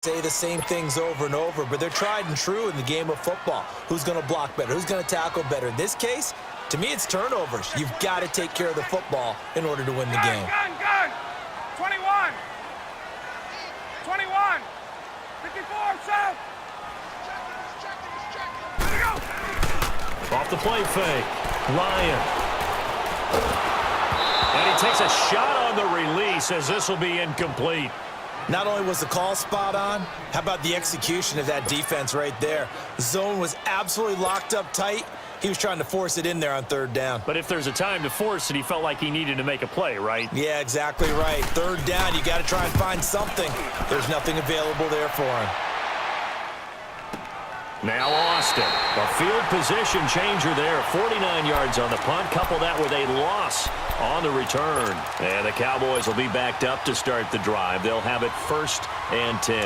Say the same things over and over, but they're tried and true in the game of football. Who's going to block better? Who's going to tackle better? In this case, to me, it's turnovers. You've got to take care of the football in order to win the game. Gun. 21. 21. 54, south. There we go. Off the play fake. Ryan. And he takes a shot on the release as this will be incomplete. Not only was the call spot on, how about the execution of that defense right there? The zone was absolutely locked up tight. He was trying to force it in there on third down. But if there's a time to force it, he felt like he needed to make a play, right? Yeah, exactly right. Third down, you got to try and find something. There's nothing available there for him. Now Austin, a field position changer there. 49 yards on the punt. Couple that with a loss on the return. And the Cowboys will be backed up to start the drive. They'll have it 1st and 10.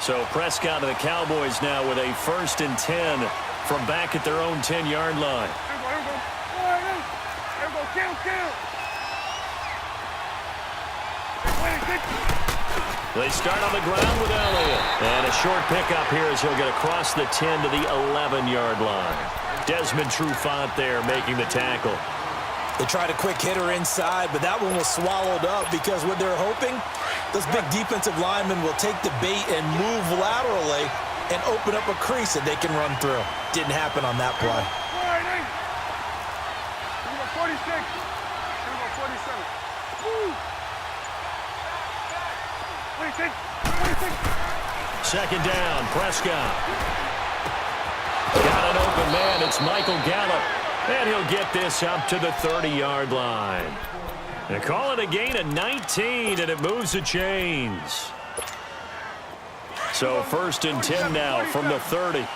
So Prescott and the Cowboys now with a 1st and 10 from back at their own 10-yard line. They start on the ground with Elliott. And a short pickup here as he'll get across the 10 to the 11-yard line. Desmond Trufant there making the tackle. They tried a quick hitter inside, but that one was swallowed up because what they're hoping, those big defensive linemen will take the bait and move laterally and open up a crease that they can run through. Didn't happen on that play. 46. 47. 26. Second down, Prescott. Got an open man. It's Michael Gallup. And he'll get this up to the 30-yard line. They call it a gain of 19, and it moves the chains. So 1st and 10 now from the 30.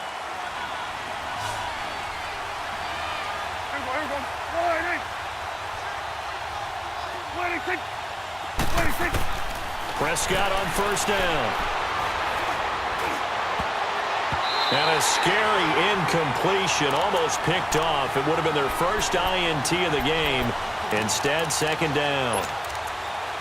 Prescott on 1st down. And a scary incompletion, almost picked off. It would have been their first INT of the game. Instead, 2nd down.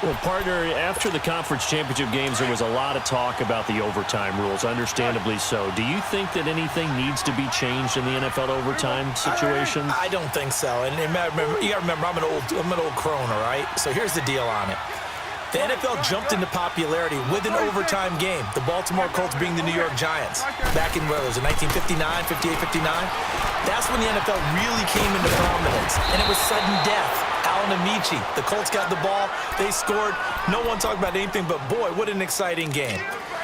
Well, partner, after the conference championship games, there was a lot of talk about the overtime rules, understandably so. Do you think that anything needs to be changed in the NFL overtime situation? I don't think so. And you got to remember, I'm an old crone, all right? So here's the deal on it. The NFL jumped into popularity with an overtime game. The Baltimore Colts being the New York Giants. Back in, what was it, 1959, 58, 59? That's when the NFL really came into prominence. And it was sudden death. Alan Amici, the Colts got the ball. They scored. No one talked about anything but, boy, what an exciting game.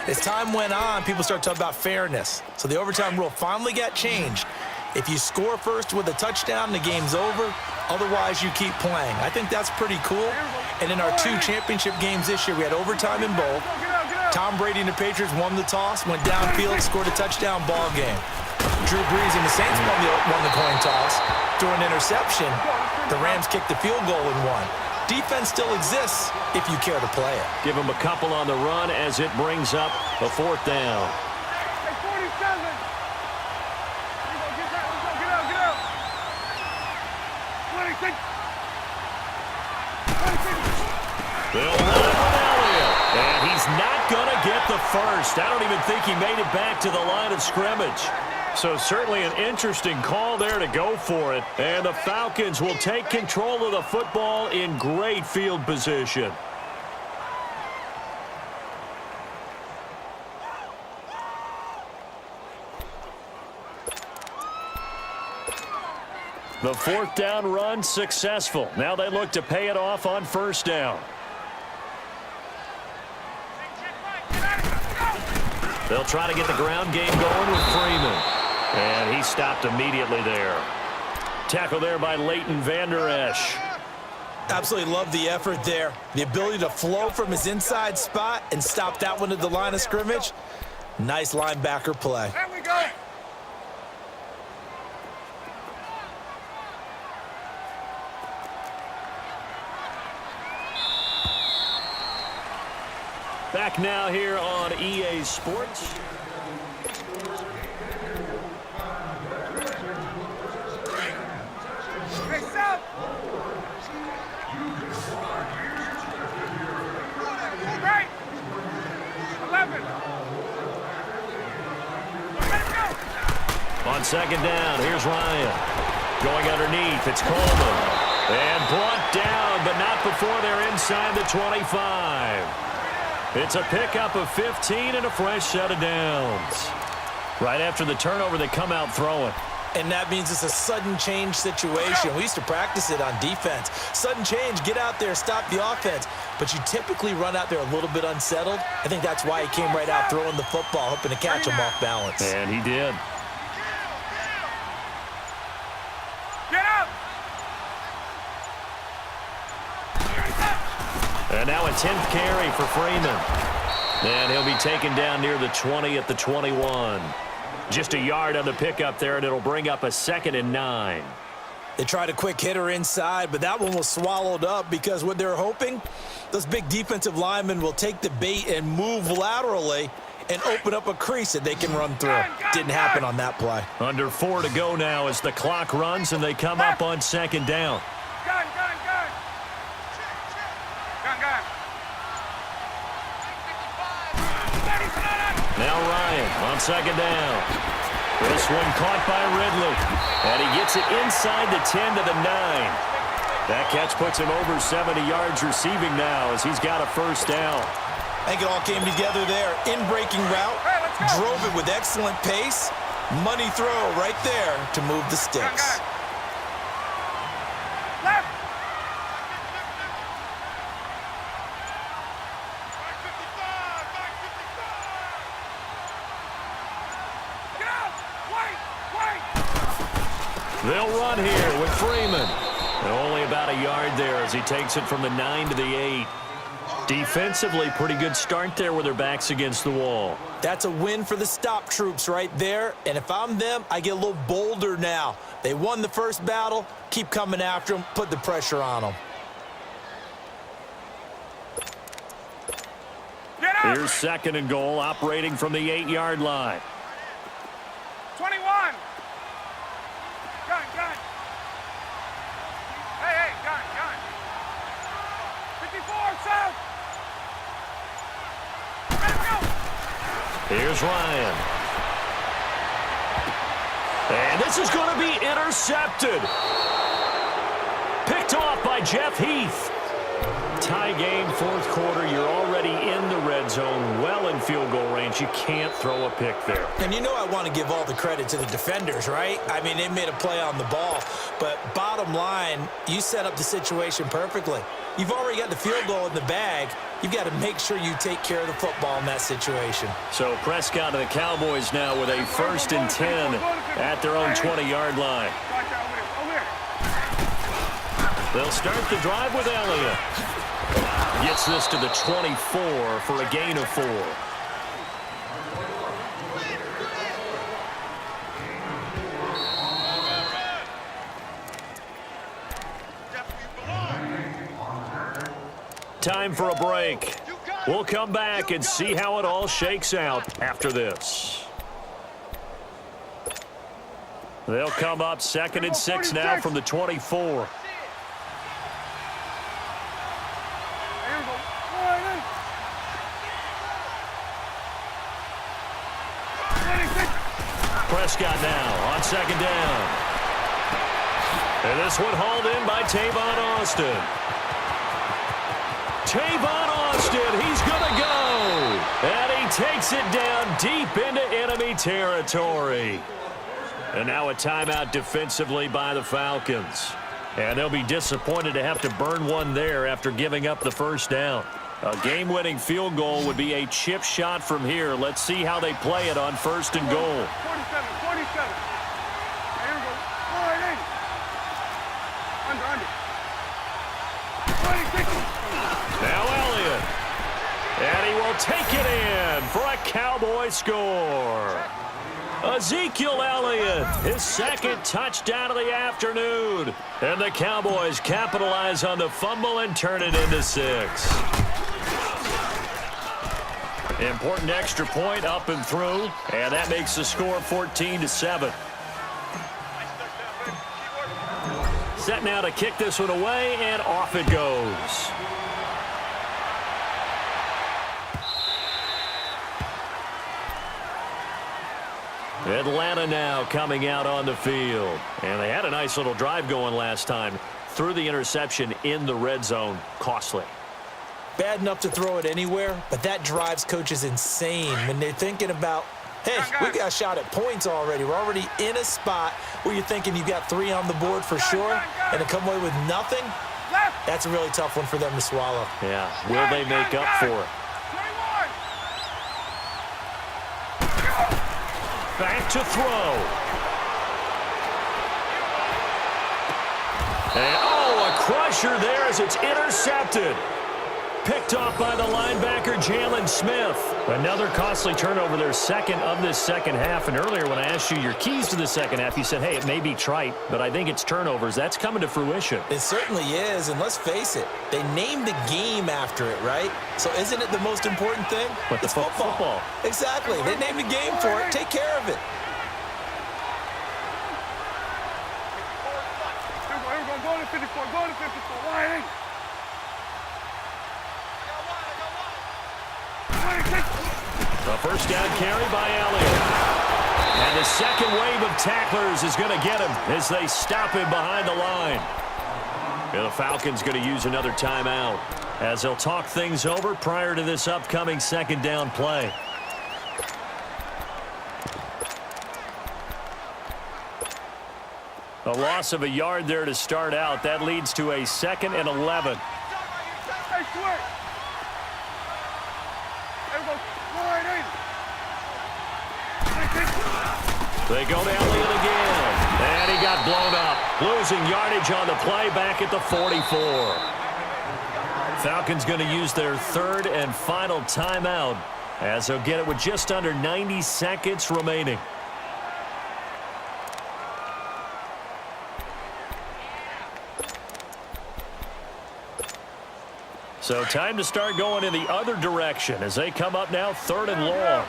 As time went on, people started talking about fairness. So the overtime rule finally got changed. If you score first with a touchdown, the game's over. Otherwise, you keep playing. I think that's pretty cool. And in our 2 championship games this year, we had overtime in both. Tom Brady and the Patriots won the toss, went downfield, scored a touchdown, ball game. Drew Brees and the Saints won the coin toss. Through an interception, the Rams kicked the field goal and won. Defense still exists if you care to play it. Give them a couple on the run as it brings up a 4th down. They'll run it with Elliott. And he's not going to get the first. I don't even think he made it back to the line of scrimmage. So certainly an interesting call there to go for it. And the Falcons will take control of the football in great field position. The 4th down run successful. Now they look to pay it off on 1st down. They'll try to get the ground game going with Freeman. And he stopped immediately there. Tackle there by Leighton Vander Esch. Absolutely love the effort there. The ability to flow from his inside spot and stop that one at the line of scrimmage. Nice linebacker play. There we go. Back now here on EA Sports. Hey, stop. Right. 11. On second down, here's Ryan. Going underneath, it's Coleman. And brought down, but not before they're inside the 25. It's a pickup of 15 and a fresh set of downs. Right after the turnover, they come out throwing. And that means it's a sudden change situation. We used to practice it on defense. Sudden change, get out there, stop the offense. But you typically run out there a little bit unsettled. I think that's why he came right out throwing the football, hoping to catch him off balance. And he did. Get up! And now a 10th carry for Freeman. And he'll be taken down near the 20 at the 21. Just a yard on the pickup there, and it'll bring up a 2nd and 9. They tried a quick hitter inside, but that one was swallowed up because what they're hoping, those big defensive linemen will take the bait and move laterally and open up a crease that they can run through. Didn't happen on that play. Under 4 to go now as the clock runs, and they come up on 2nd down. Gun. Gun. Now Ryan on 2nd down. This one caught by Ridley. And he gets it inside the 10 to the 9. That catch puts him over 70 yards receiving now as he's got a first down. I think it all came together there. In-breaking route, drove it with excellent pace. Money throw right there to move the sticks. Left. Get out! Wait! They'll run here with Freeman. And only about a yard there as he takes it from the 9 to the 8. Defensively, pretty good start there with their backs against the wall. That's a win for the stop troops right there. And if I'm them, I get a little bolder now. They won the first battle. Keep coming after them. Put the pressure on them. Get out! Here's 2nd and goal, operating from the 8-yard line. 21. Gun. Hey, gun. 54, south. Let's go. Here's Ryan. And this is going to be intercepted. Picked off by Jeff Heath. Tie game, 4th quarter. You're already in the red zone, well in field goal range. You can't throw a pick there. And you know I want to give all the credit to the defenders, right? I mean, they made a play on the ball. But bottom line, you set up the situation perfectly. You've already got the field goal in the bag. You've got to make sure you take care of the football in that situation. So Prescott and the Cowboys now with a 1st and 10 at their own 20-yard line. They'll start the drive with Elliott. Gets this to the 24 for a gain of 4. Time for a break. We'll come back and see how it all shakes out after this. They'll come up 2nd and 6 now from the 24. Prescott now on 2nd down. And this one hauled in by Tavon Austin. Tavon Austin, he's going to go. And he takes it down deep into enemy territory. And now a timeout defensively by the Falcons. And they'll be disappointed to have to burn one there after giving up the first down. A game-winning field goal would be a chip shot from here. Let's see how they play it on 1st and goal. 47. Here we go. Right in. Under. 26. Now Elliott. And he will take it in for a Cowboy score. Ezekiel Elliott, his 2nd touchdown of the afternoon. And the Cowboys capitalize on the fumble and turn it into 6. Important extra point up and through, and that makes the score 14-7. Set now to kick this one away, and off it goes. Atlanta now coming out on the field. And they had a nice little drive going last time. Threw the interception in the red zone. Costly. Bad enough to throw it anywhere, but that drives coaches insane when they're thinking about, hey, we got a shot at points already. We're already in a spot where you're thinking you've got 3 on the board for sure, and to come away with nothing, that's a really tough one for them to swallow. Yeah, will they make up for it? Back to throw. And, oh, a crusher there as it's intercepted. Picked off by the linebacker, Jalen Smith. Another costly turnover, their second of this second half. And earlier when I asked you your keys to the second half, you said, hey, it may be trite, but I think it's turnovers. That's coming to fruition. It certainly is, and let's face it, they named the game after it, right? So isn't it the most important thing? But it's football. Exactly. They named the game for it. Take care of it. Go to 54. Go to 54. Why? A first down carry by Elliott. And the second wave of tacklers is going to get him as they stop him behind the line. And the Falcons going to use another timeout as they'll talk things over prior to this upcoming second down play. A loss of a yard there to start out. That leads to a 2nd and 11. Hey, Sweat. They go to Elliott again. And he got blown up. Losing yardage on the play back at the 44. Falcons going to use their 3rd and final timeout as they'll get it with just under 90 seconds remaining. So time to start going in the other direction as they come up now 3rd and long.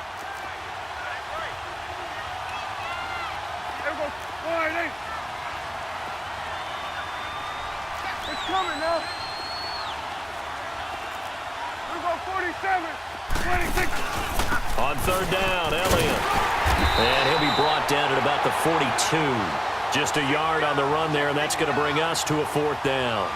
It's coming now. We go 47, 26. On 3rd down, Elliott. And he'll be brought down at about the 42. Just a yard on the run there, and that's going to bring us to a 4th down.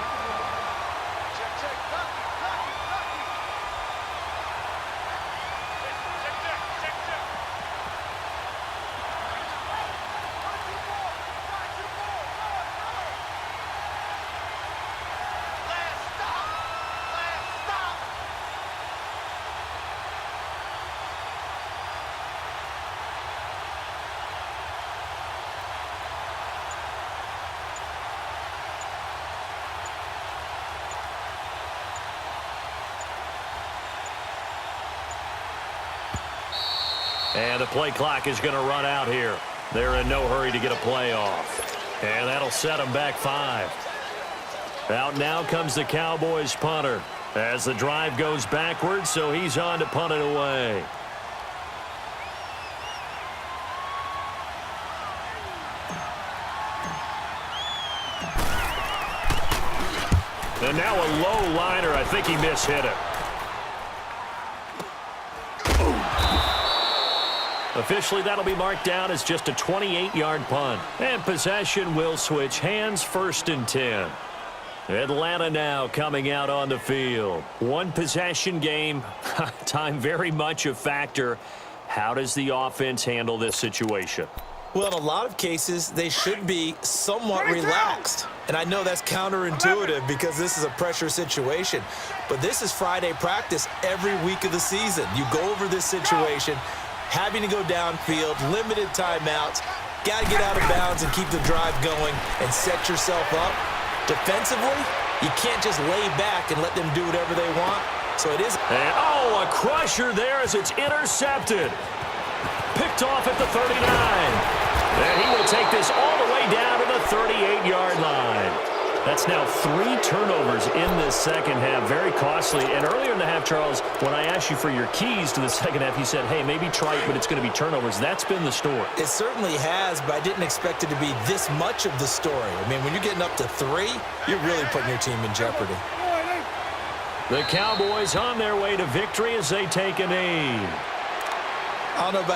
And the play clock is going to run out here. They're in no hurry to get a play off. And that'll set them back 5. Out now comes the Cowboys punter as the drive goes backwards, so he's on to punt it away. And now a low liner. I think he mishit it. Officially, that'll be marked down as just a 28-yard punt. And possession will switch hands, 1st and 10. Atlanta now coming out on the field. One possession game. Time very much a factor. How does the offense handle this situation? Well, in a lot of cases, they should be somewhat relaxed. And I know that's counterintuitive because this is a pressure situation. But this is Friday practice every week of the season. You go over this situation, having to go downfield, limited timeouts, got to get out of bounds and keep the drive going and set yourself up. Defensively, you can't just lay back and let them do whatever they want. So it is. And, oh, a crusher there as it's intercepted. Picked off at the 39. And he will take this all the way down to the 38-yard line. That's now 3 turnovers in this second half. Very costly. And earlier in the half, Charles, when I asked you for your keys to the second half, you said, hey, maybe trite, but it's going to be turnovers. That's been the story. It certainly has, but I didn't expect it to be this much of the story. I mean, when you're getting up to 3, you're really putting your team in jeopardy. The Cowboys on their way to victory as they take a knee. I don't know about